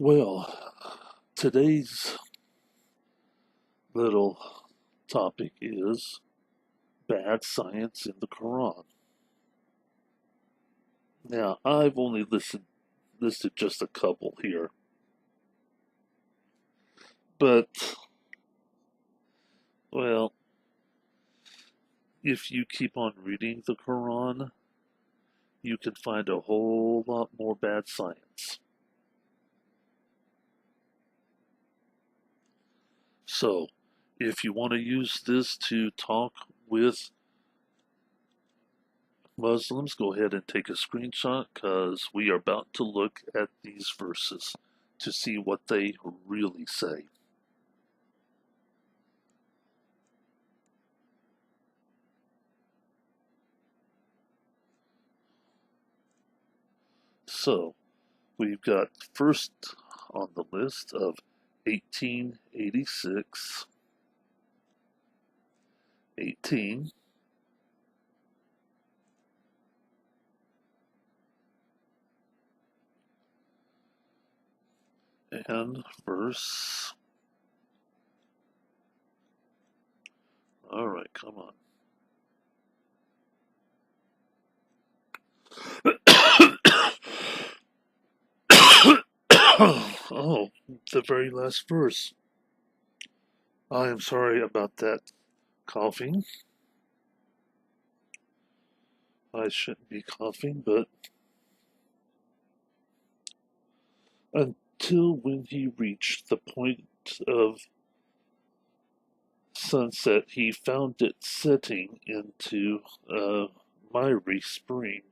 Well, today's little topic is bad science in the Quran. Now, I've only listed just a couple here, but well, if you keep on reading the Quran, you can find a whole lot more bad science. So, if you want to use this to talk with Muslims, go ahead and take a screenshot because we are about to look at these verses to see what they really say. So, we've got first on the list of 1886, 18, and verse. All right, come on. Oh, the very last verse. I am sorry about that coughing. I shouldn't be coughing, but until when he reached the point of sunset, he found it setting into a miry spring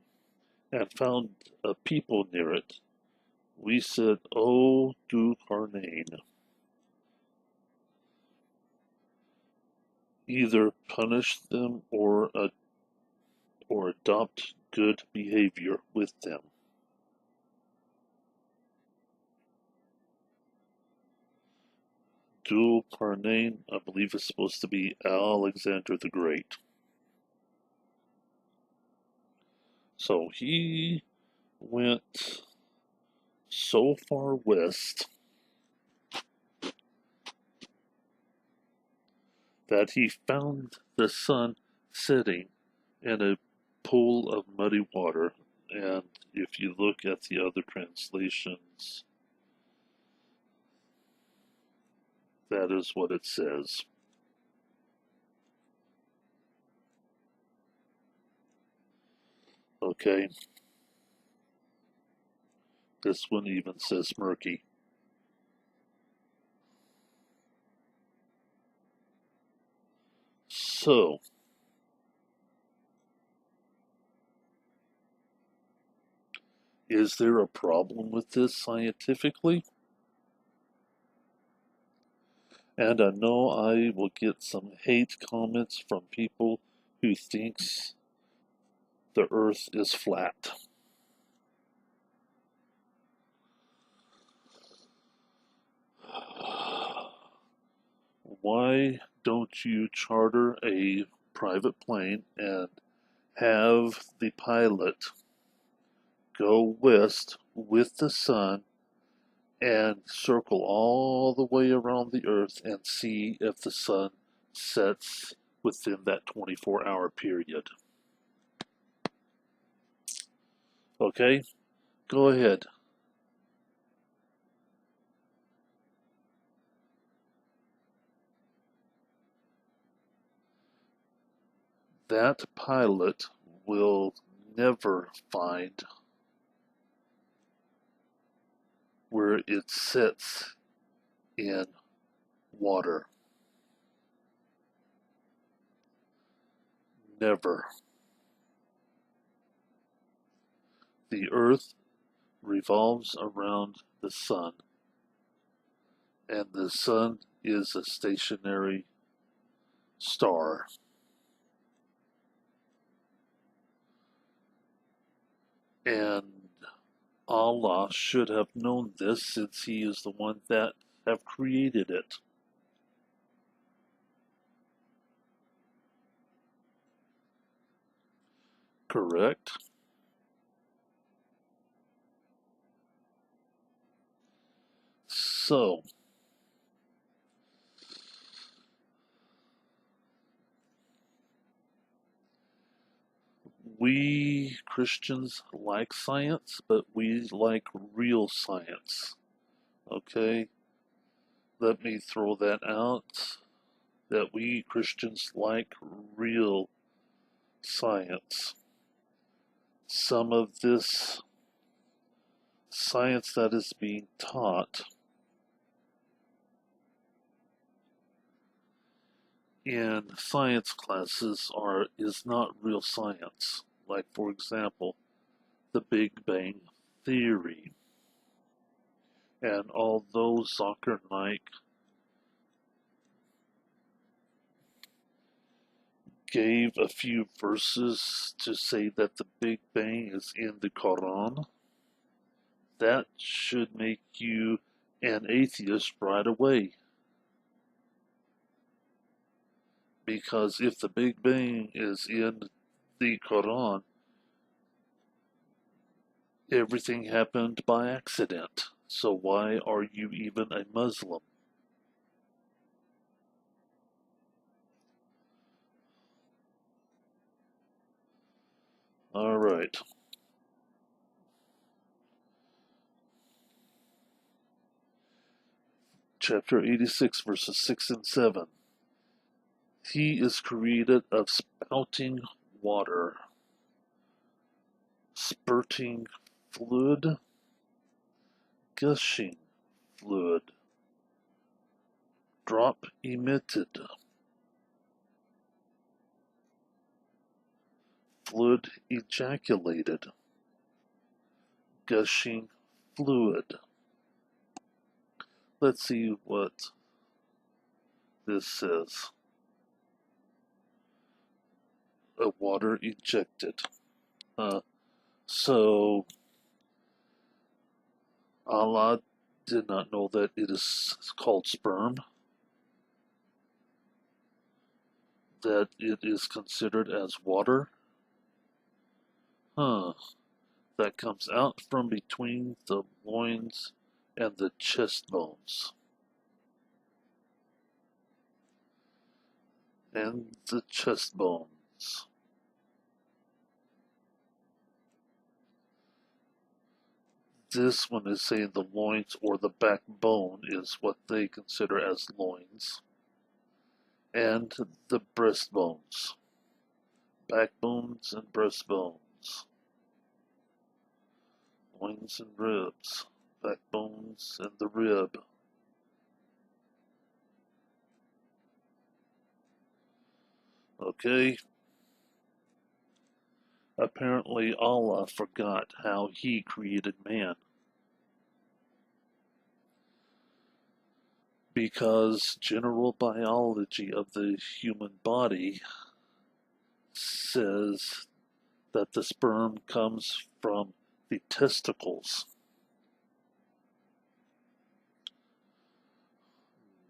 and found a people near it. We said, "Oh, do Carnane, either punish them or adopt good behavior with them." Dul Carnane, I believe, is supposed to be Alexander the Great. So he went so far west that he found the sun setting in a pool of muddy water. And if you look at the other translations, that is what it says. Okay, this one even says murky. So, is there a problem with this scientifically? And I know I will get some hate comments from people who thinks the earth is flat. Why don't you charter a private plane and have the pilot go west with the sun and circle all the way around the earth and see if the sun sets within that 24-hour period? Okay, go ahead. That pilot will never find where it sits in water. Never. The earth revolves around the sun, and the sun is a stationary star. And Allah should have known this since He is the one that have created it. Correct? So, we Christians like science, but we like real science. Okay? Let me throw that out. That we Christians like real science. Some of this science that is being taught in science classes is not real science. Like, for example, the Big Bang Theory. And although Zuckernight gave a few verses to say that the Big Bang is in the Quran, that should make you an atheist right away. Because if the Big Bang is in the Quran, everything happened by accident. So why are you even a Muslim? All right. Chapter 86, verses 6 and 7. He is created of spouting water, spurting fluid, gushing fluid, drop emitted, fluid ejaculated, gushing fluid. Let's see what this says. A water ejected. So Allah did not know that it is called sperm, that it is considered as water. Huh. That comes out from between the loins and the chest bones. And the chest bones. This one is saying the loins or the backbone is what they consider as loins. And the breastbones. Backbones and breastbones. Loins and ribs. Backbones and the rib. Okay? Apparently Allah forgot how He created man. Because general biology of the human body says that the sperm comes from the testicles,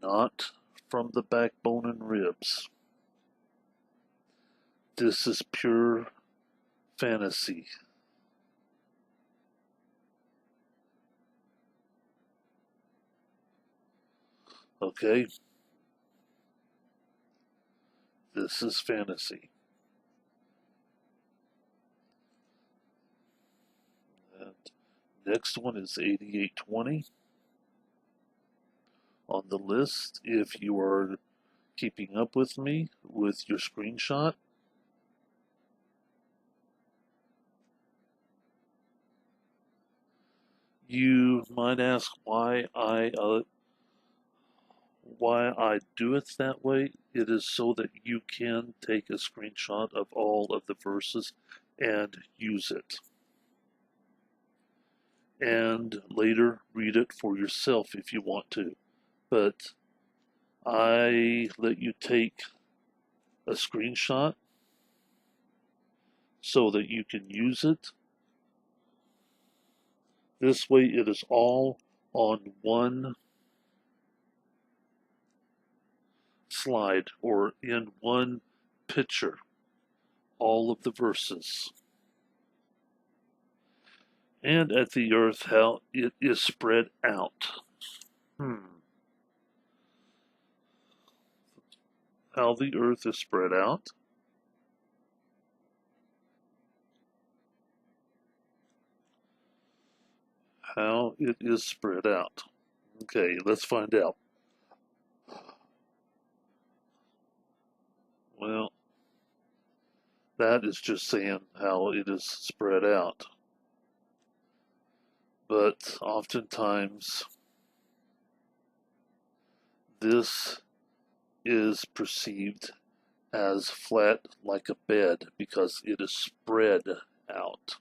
not from the backbone and ribs. This is pure fantasy. Okay? This is fantasy. And next one is 8820 on the list. If you are keeping up with me with your screenshot, you might ask why I do it that way. It is so that you can take a screenshot of all of the verses and use it. And later read it for yourself if you want to. But I let you take a screenshot so that you can use it. This way it is all on one slide or in one picture, all of the verses. And at the earth, how it is spread out. how the earth is spread out? How it is spread out. Okay, let's find out. Well, that is just saying how it is spread out. But oftentimes, this is perceived as flat like a bed because it is spread out.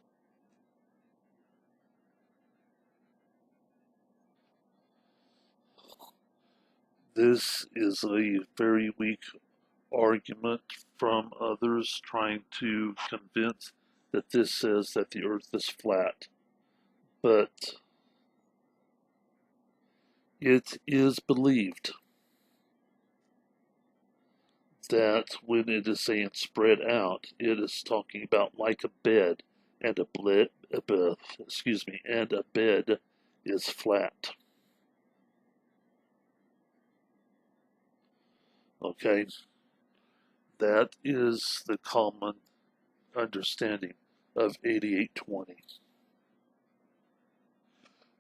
This is a very weak argument from others trying to convince that this says that the earth is flat. But it is believed that when it is saying spread out, it is talking about like a bed, and and a bed is flat. Okay, that is the common understanding of 8820.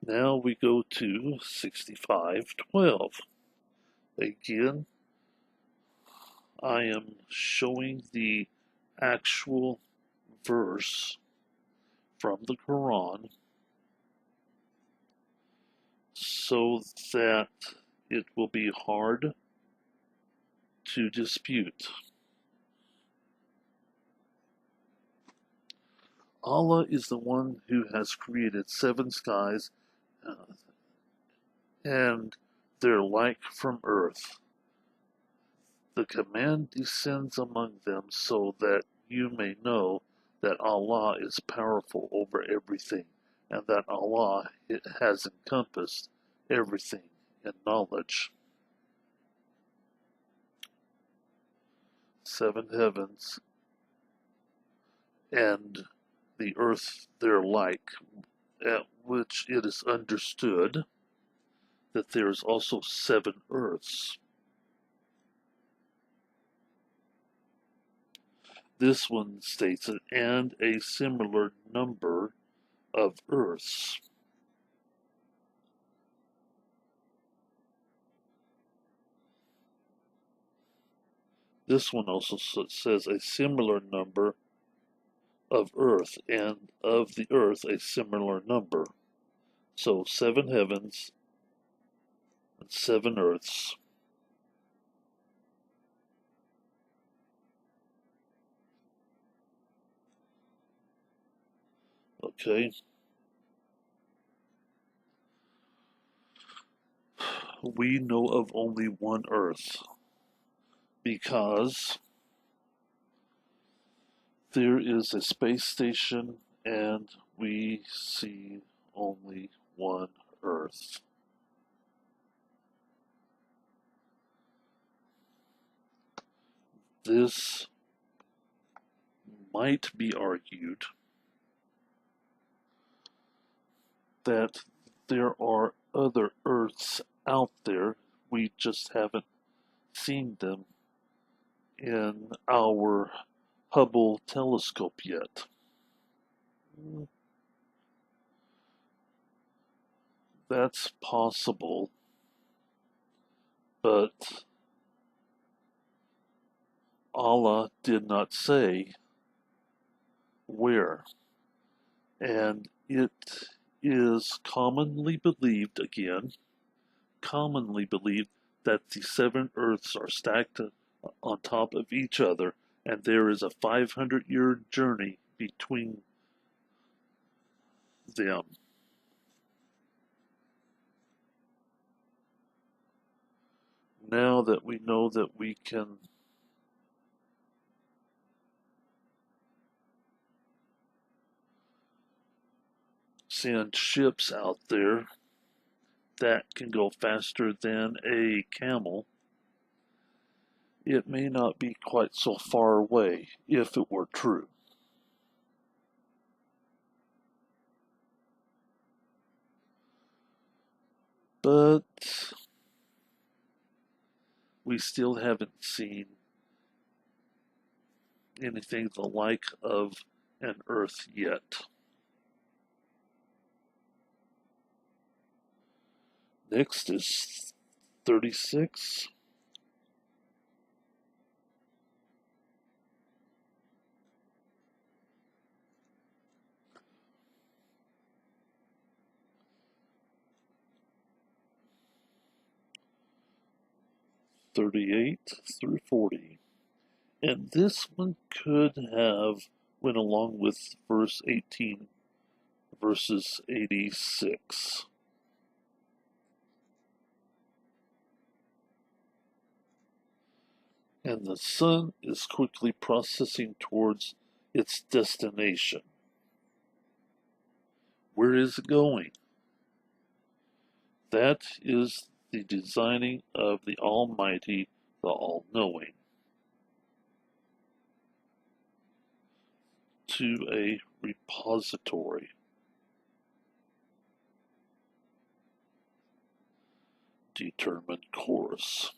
Now we go to 6512. Again, I am showing the actual verse from the Quran so that it will be hard to dispute. Allah is the one who has created seven skies and their like from earth. The command descends among them so that you may know that Allah is powerful over everything, and that Allah has encompassed everything in knowledge. Seven heavens and the earth their like, at which it is understood that there is also seven earths. This one states it, and a similar number of earths. This one also says a similar number of earth, and of the earth a similar number. So seven heavens and seven earths. Okay. We know of only one earth because there is a space station and we see only one earth. This might be argued that there are other Earths out there, we just haven't seen them in our Hubble telescope yet. That's possible, but Allah did not say where, and it is commonly believed, that the seven Earths are stacked on top of each other, and there is a 500-year journey between them. Now that we know that we can send ships out there that can go faster than a camel, it may not be quite so far away if it were true. But we still haven't seen anything the like of an Earth yet. Next is 36. 38 through 40. And this one could have went along with verse 18 verses 86. And the sun is quickly processing towards its destination. Where is it going? That is the designing of the Almighty, the All-Knowing, to a repository. Determined course.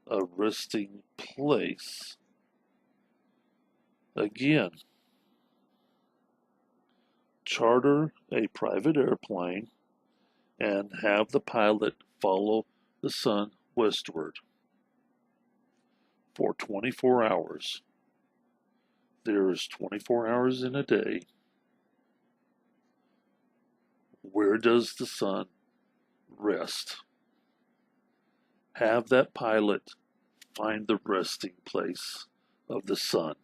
A resting place. Again, charter a private airplane and have the pilot follow the sun westward for 24 hours. There's 24 hours in a day. Where does the sun rest? Have that pilot find the resting place of the sun.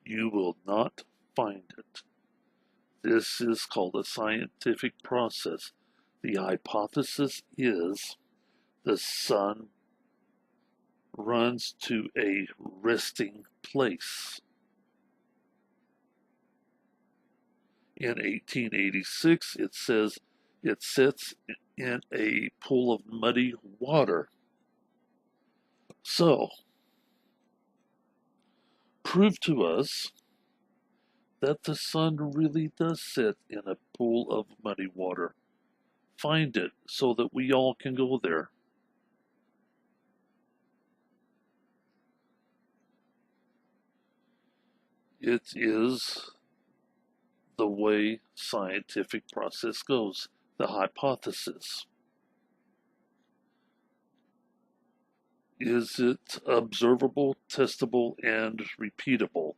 You will not find it. This is called a scientific process. The hypothesis is the sun runs to a resting place. In 1886, it says it sits in a pool of muddy water. So, prove to us that the sun really does sit in a pool of muddy water. Find it so that we all can go there. It is the way scientific process goes, the hypothesis. Is it observable, testable, and repeatable?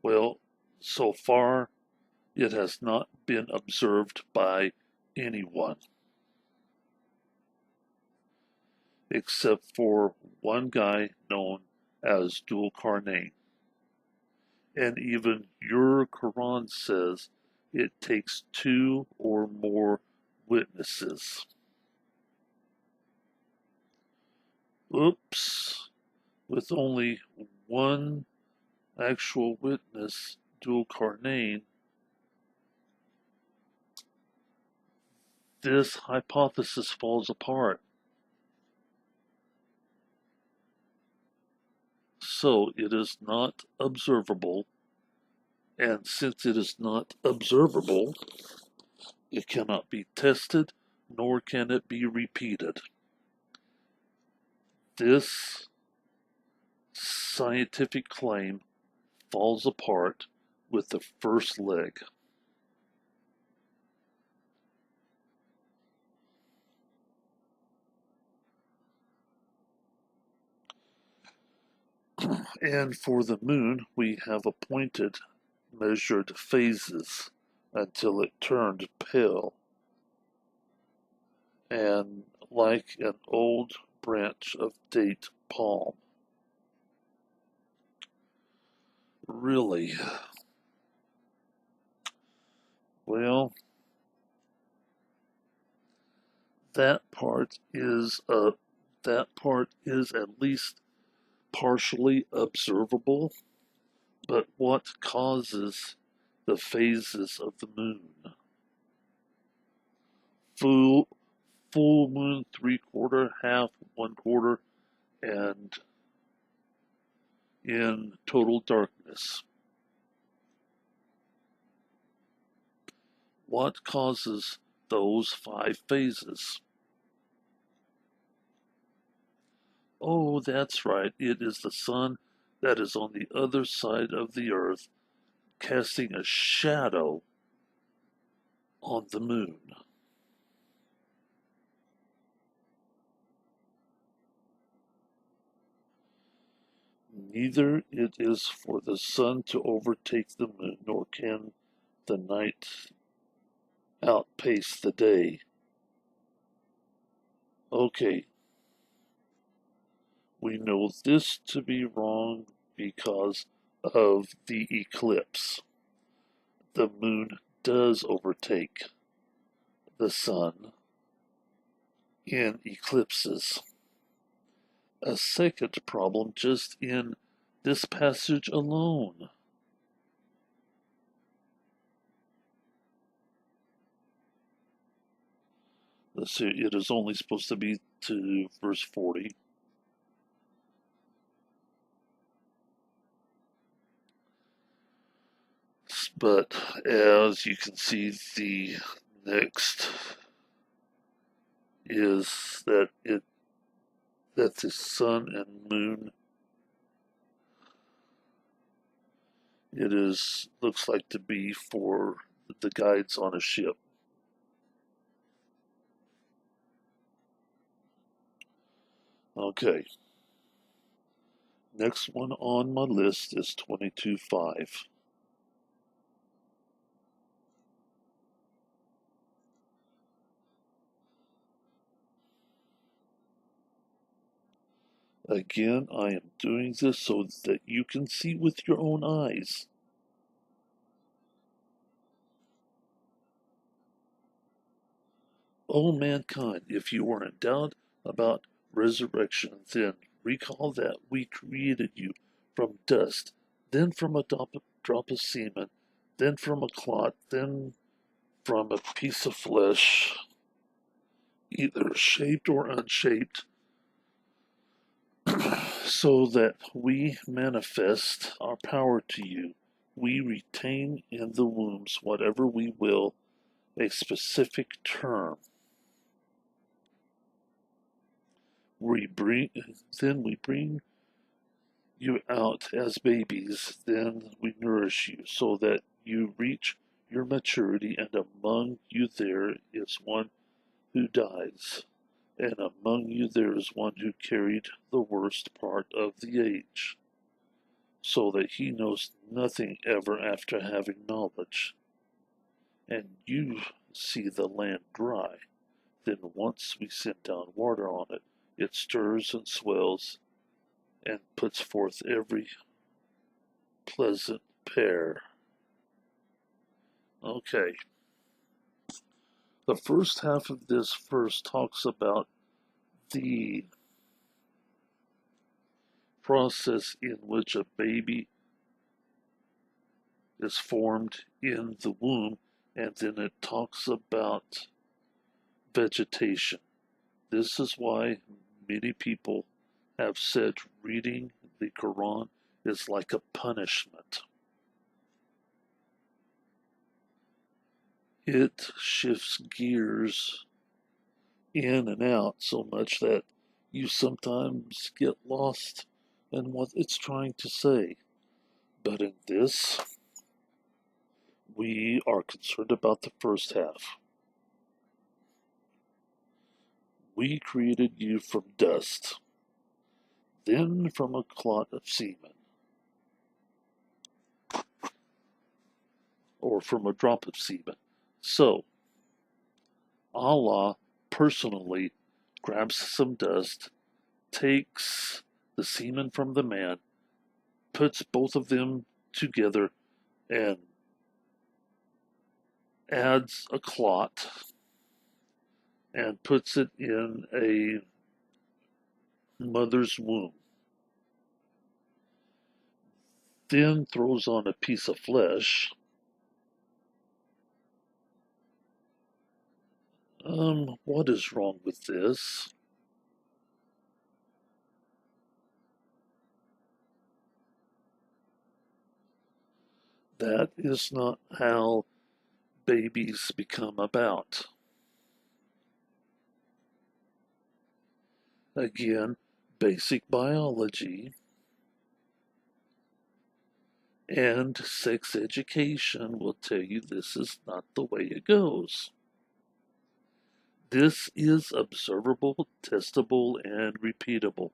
Well, so far it has not been observed by anyone except for one guy known as Dul-Qarnain. And even your Quran says it takes 2 or more witnesses. Oops, with only one actual witness, Dul-Qarnain, this hypothesis falls apart. So it is not observable, and since it is not observable, it cannot be tested, nor can it be repeated. This scientific claim falls apart with the first leg. And for the moon, we have appointed measured phases until it turned pale, and like an old branch of date palm. Really? Well, that part is at least partially observable, but what causes the phases of the moon? Full moon, 3/4, half, 1/4, and in total darkness. What causes those 5 phases? Oh, that's right. It is the sun that is on the other side of the earth, casting a shadow on the moon. Neither it is for the sun to overtake the moon, nor can the night outpace the day. Okay, we know this to be wrong because of the eclipse. The moon does overtake the sun in eclipses. A second problem just in this passage alone. Let's see, it is only supposed to be to verse 40. But as you can see, the next is that the sun and moon, it is looks like to be for the guides on a ship. Okay. Next one on my list is 22:5. Again, I am doing this so that you can see with your own eyes. O mankind, if you are in doubt about resurrection, then recall that we created you from dust, then from a drop of semen, then from a clot, then from a piece of flesh, either shaped or unshaped, so that we manifest our power to you. We retain in the wombs whatever we will, a specific term. We bring, then we bring you out as babies, then we nourish you, so that you reach your maturity, and among you there is one who dies, and among you there is one who carried the worst part of the age, so that he knows nothing ever after having knowledge. And you see the land dry. Then once we send down water on it, it stirs and swells and puts forth every pleasant pear. Okay. The first half of this verse talks about the process in which a baby is formed in the womb, and then it talks about vegetation. This is why many people have said reading the Quran is like a punishment. It shifts gears in and out so much that you sometimes get lost in what it's trying to say. But in this, we are concerned about the first half. We created you from dust, then from a clot of semen, or from a drop of semen. So, Allah personally grabs some dust, takes the semen from the man, puts both of them together, and adds a clot and puts it in a mother's womb. Then throws on a piece of flesh. What is wrong with this? That is not how babies become about. Again, basic biology, and sex education will tell you this is not the way it goes. This is observable, testable, and repeatable.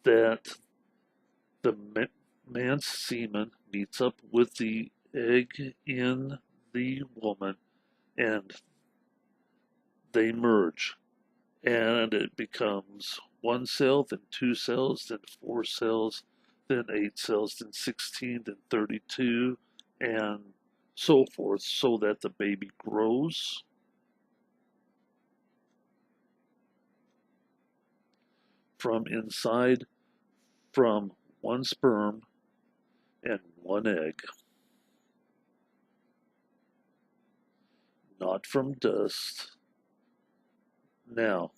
That the man's semen meets up with the egg in the woman and they merge. And it becomes one cell, then two cells, then four cells, then eight cells, then 16, then 32, and so forth, so that the baby grows from inside from one sperm and one egg, not from dust. Now,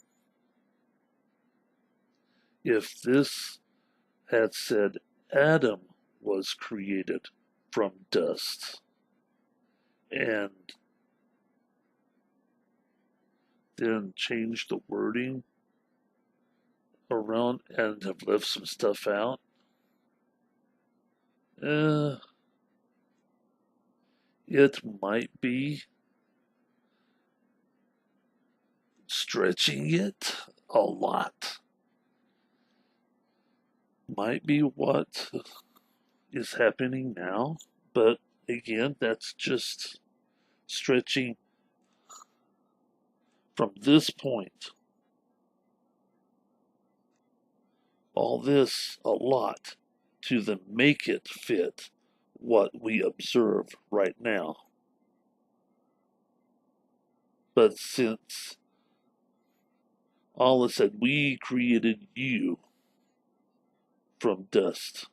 if this had said Adam was created from dust and then changed the wording around and have left some stuff out, it might be stretching it a lot. Might be what is happening now, but again, that's just stretching from this point. All this a lot to the make it fit what we observe right now. But since Allah said, we created you from dust.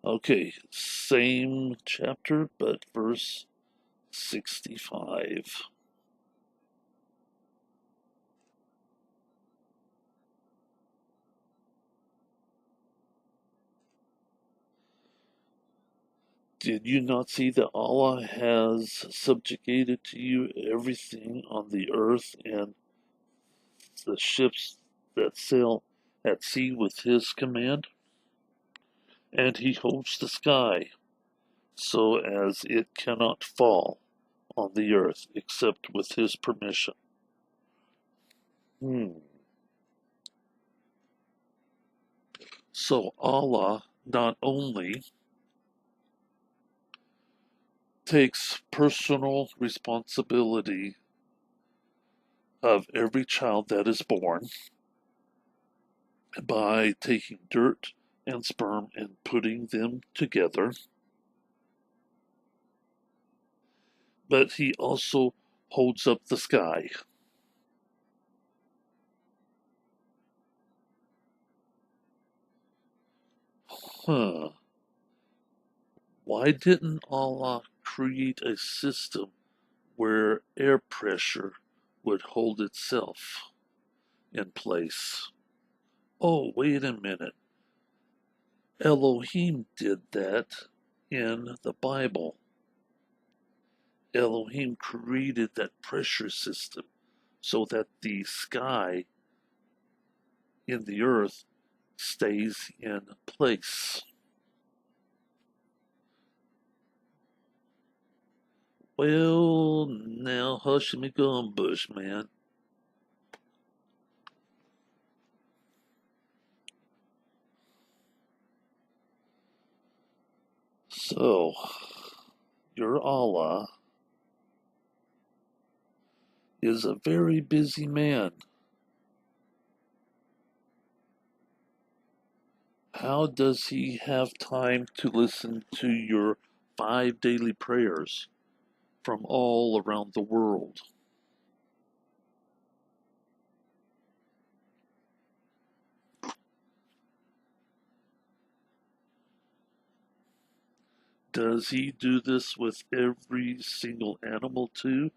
Okay, same chapter, but verse 65. Did you not see that Allah has subjugated to you everything on the earth and the ships that sail at sea with His command? And He holds the sky so as it cannot fall on the earth except with His permission. So Allah not only takes personal responsibility of every child that is born by taking dirt and sperm and putting them together, but He also holds up the sky. Why didn't Allah create a system where air pressure would hold itself in place? Oh, wait a minute. Elohim did that in the Bible. Elohim created that pressure system so that the sky in the earth stays in place. Well, now hush me gumbush, man. So, your Allah is a very busy man. How does He have time to listen to your 5 daily prayers from all around the world? Does He do this with every single animal too?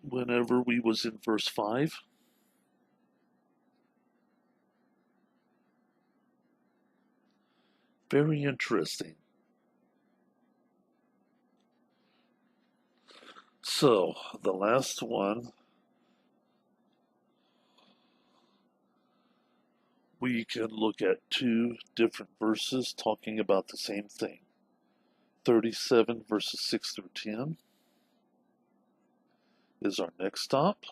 Whenever we was in verse 5? Very interesting. So, the last one, we can look at two different verses talking about the same thing. 37 verses 6 through 10 is our next stop.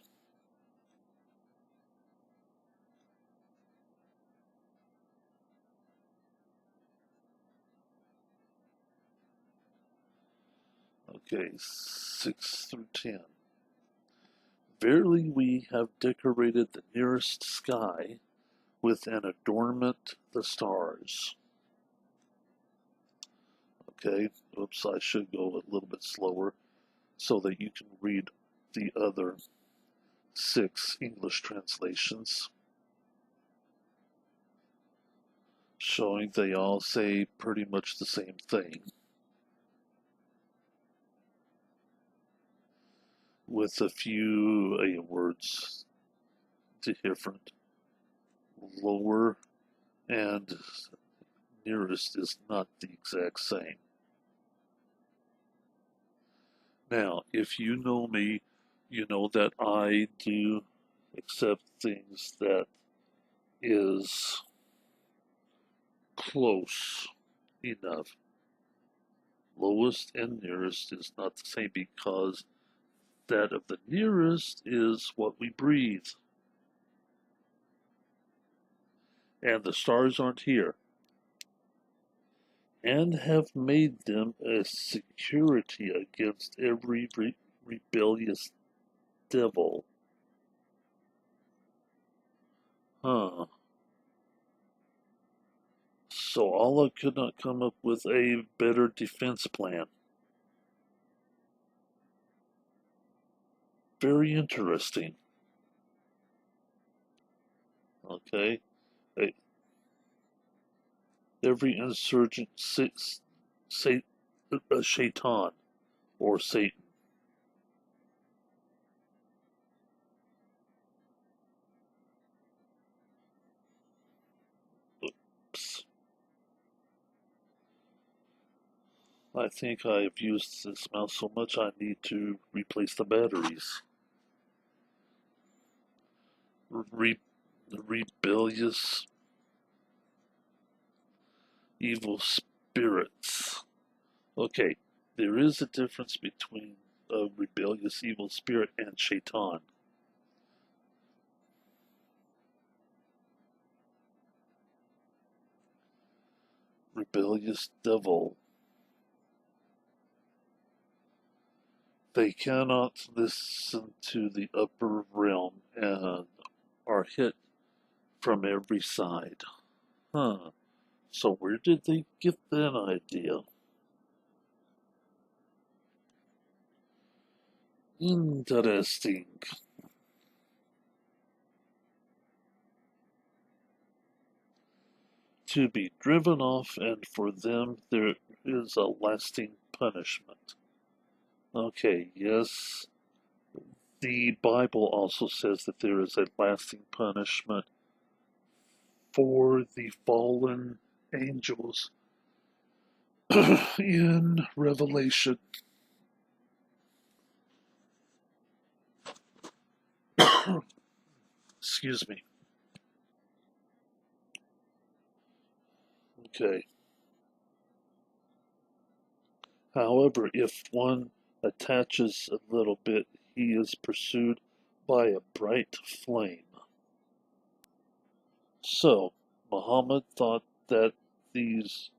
Okay, 6 through 10. Verily we have decorated the nearest sky with an adornment the stars. Okay, oops, I should go a little bit slower so that you can read the other 6 English translations, showing they all say pretty much the same thing, with a few words different. Lower and nearest is not the exact same. Now, if you know me, you know that I do accept things that is close enough. Lowest and nearest is not the same because that of the nearest is what we breathe. And the stars aren't here. And have made them a security against every rebellious devil. Huh. So Allah could not come up with a better defense plan. Very interesting. Okay. Every insurgent shaitan or Satan. Oops. I think I've used this mouse so much I need to replace the batteries. Rebellious evil spirits. Okay, there is a difference between a rebellious evil spirit and shaitan. Rebellious devil. They cannot listen to the upper realm and are hit from every side. Huh. So where did they get that idea? Interesting. To be driven off, and for them there is a lasting punishment. Okay, yes, the Bible also says that there is a lasting punishment for the fallen angels in Revelation. Excuse me. Okay. However, if one attaches a little bit, he is pursued by a bright flame. So, Muhammad thought that these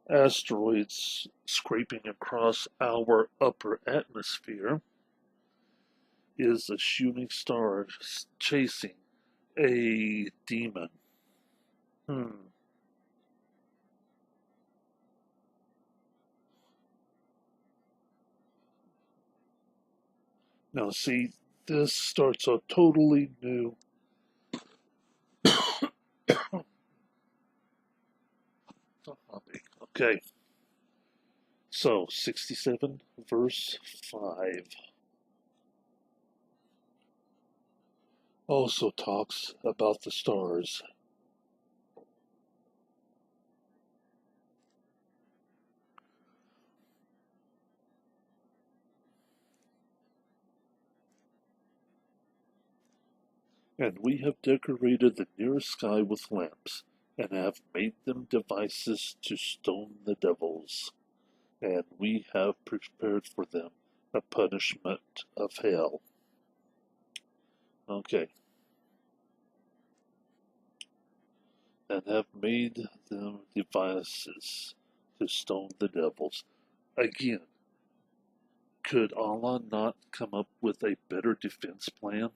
asteroids scraping across our upper atmosphere is a shooting star chasing a demon. Hmm. Now, see, this starts a totally new topic. Okay, so 67 verse 5 also talks about the stars. And we have decorated the near sky with lamps, and have made them devices to stone the devils, and we have prepared for them a punishment of hell. Okay, and have made them devices to stone the devils. Again, could Allah not come up with a better defense plan?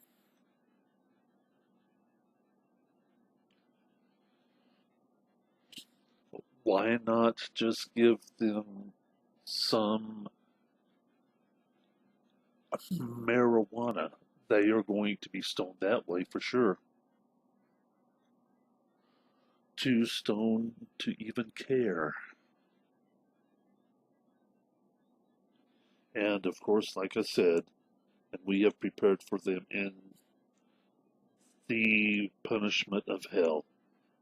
Why not just give them some marijuana? They are going to be stoned that way for sure. Too stoned to even care. And of course, like I said, and we have prepared for them in the punishment of hell.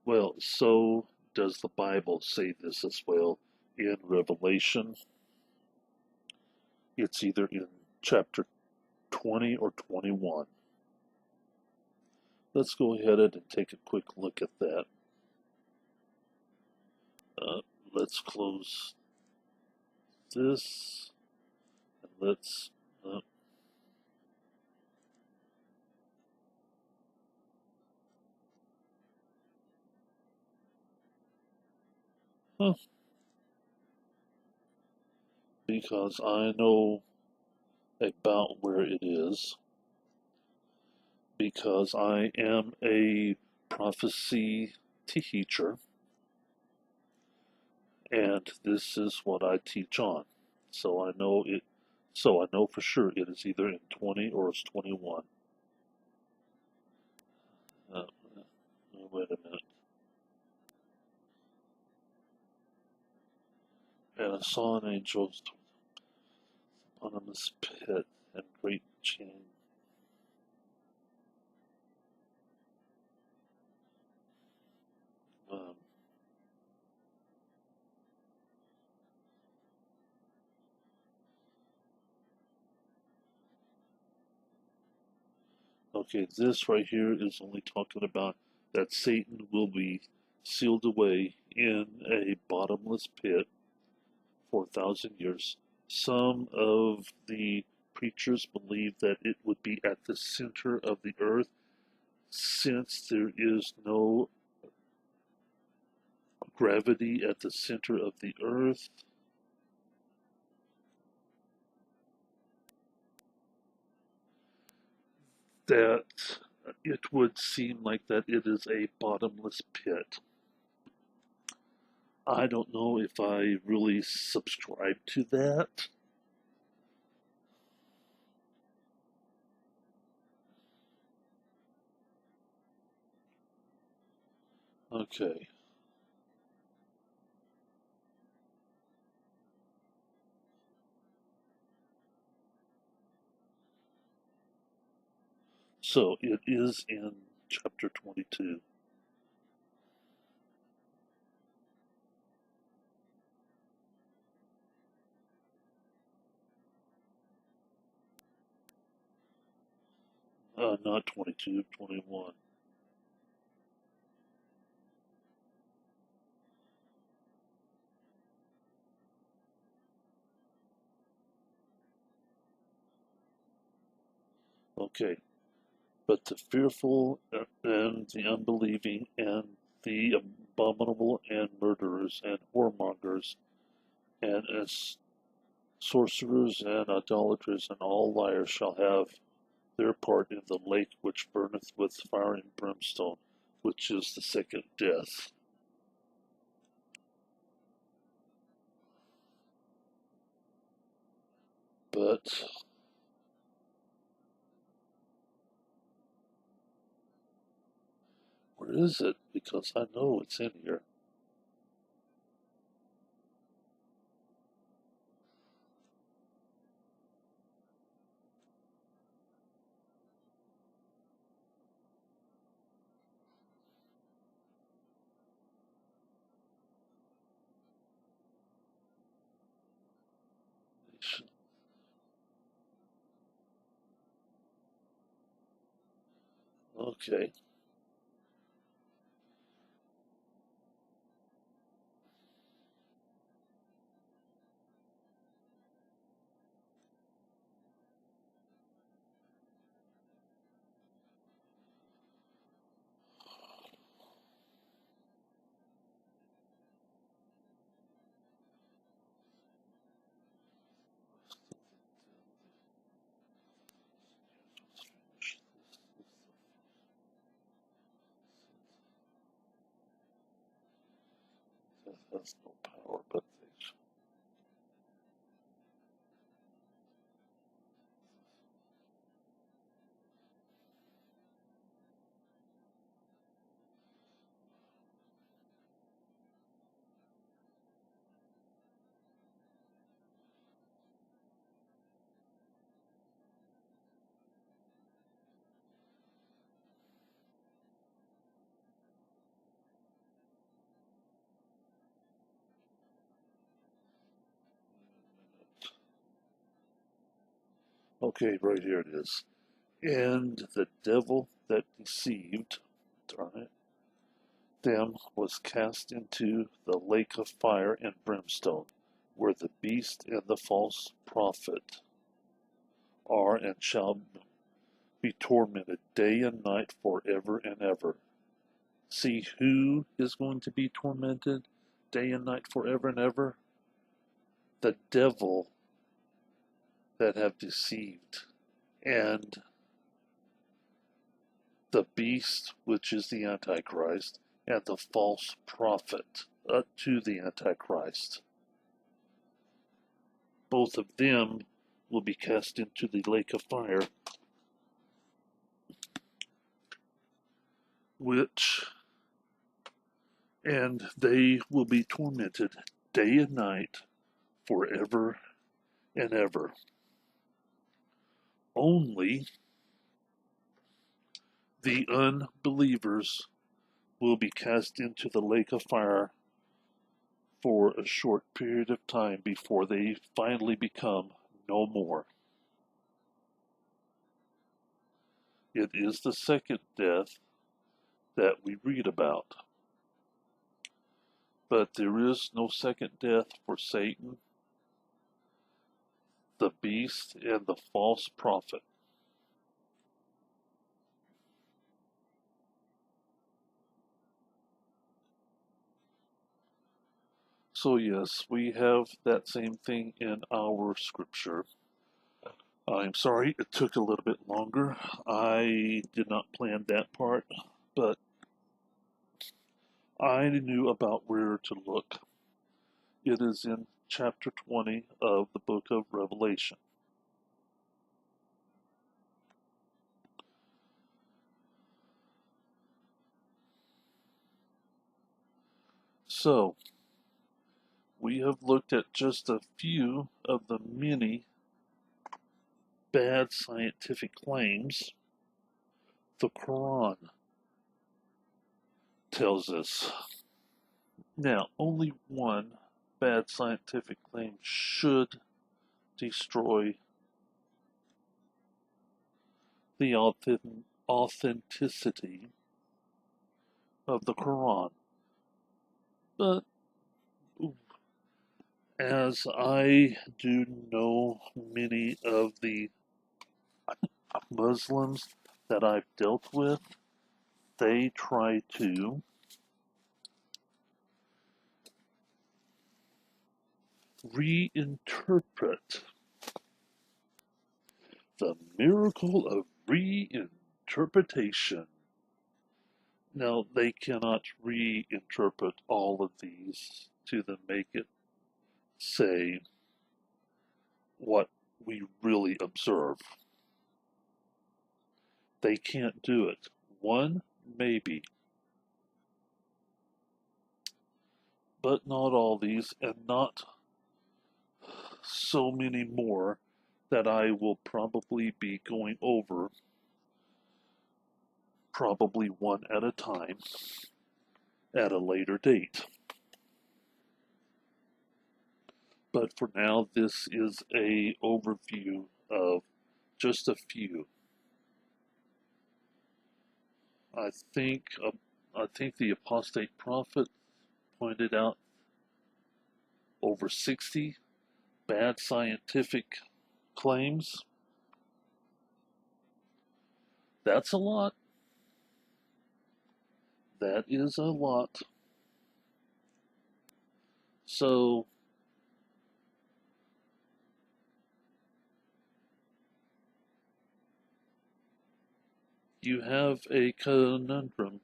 Well, so does the Bible say this as well in Revelation. It's either in chapter 20 or 21. Let's go ahead and take a quick look at that. Uh, let's close this, and let's. Huh, because I know about where it is, because I am a prophecy teacher, and this is what I teach on. So I know it. So I know for sure it is either in 20 or it's 21. Wait a minute. And I saw an angel bottomless pit and great chain. Um, okay, this right here is only talking about that Satan will be sealed away in a bottomless pit for 1,000 years. Some of the preachers believe that it would be at the center of the earth, since there is no gravity at the center of the earth. That it would seem like that it is a bottomless pit. I don't know if I really subscribe to that. Okay, so it is in chapter 22. Not 22, 21. Okay, but the fearful and the unbelieving and the abominable and murderers and whoremongers and as sorcerers and idolaters and all liars shall have their part in the lake which burneth with fire and brimstone, which is the second death. But where is it? Because I know it's in here. Okay. That has no power, but okay, right here it is. And the devil that deceived, darn it, them was cast into the lake of fire and brimstone, where the beast and the false prophet are and shall be tormented day and night forever and ever. See who is going to be tormented day and night forever and ever? The devil that have deceived, and the beast, which is the Antichrist, and the false prophet to the Antichrist. Both of them will be cast into the lake of fire, which, and they will be tormented day and night forever and ever. Only the unbelievers will be cast into the lake of fire for a short period of time before they finally become no more. It is the second death that we read about. But there is no second death for Satan, the beast, and the false prophet. So, yes, we have that same thing in our scripture. I'm sorry it took a little bit longer. I did not plan that part, but I knew about where to look. It is in chapter 20 of the book of Revelation. So, we have looked at just a few of the many bad scientific claims the Quran tells us. Now, only one bad scientific claim should destroy the authenticity of the Quran. But as I do know many of the Muslims that I've dealt with, they try to reinterpret the miracle of reinterpretation. Now, they cannot reinterpret all of these to then make it say what we really observe. They can't do it. One, maybe, but not all these, and not so many more that I will probably be going over, probably one at a time, at a later date. But for now, this is a overview of just a few. I think I think the apostate prophet pointed out over 60 bad scientific claims. That's a lot. That is a lot. So you have a conundrum,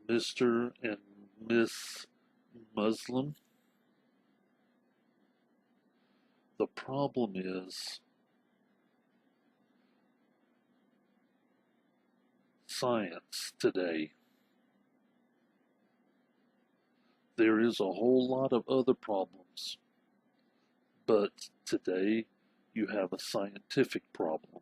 Mr. and Miss Muslim. The problem is science today. There is a whole lot of other problems, but today you have a scientific problem.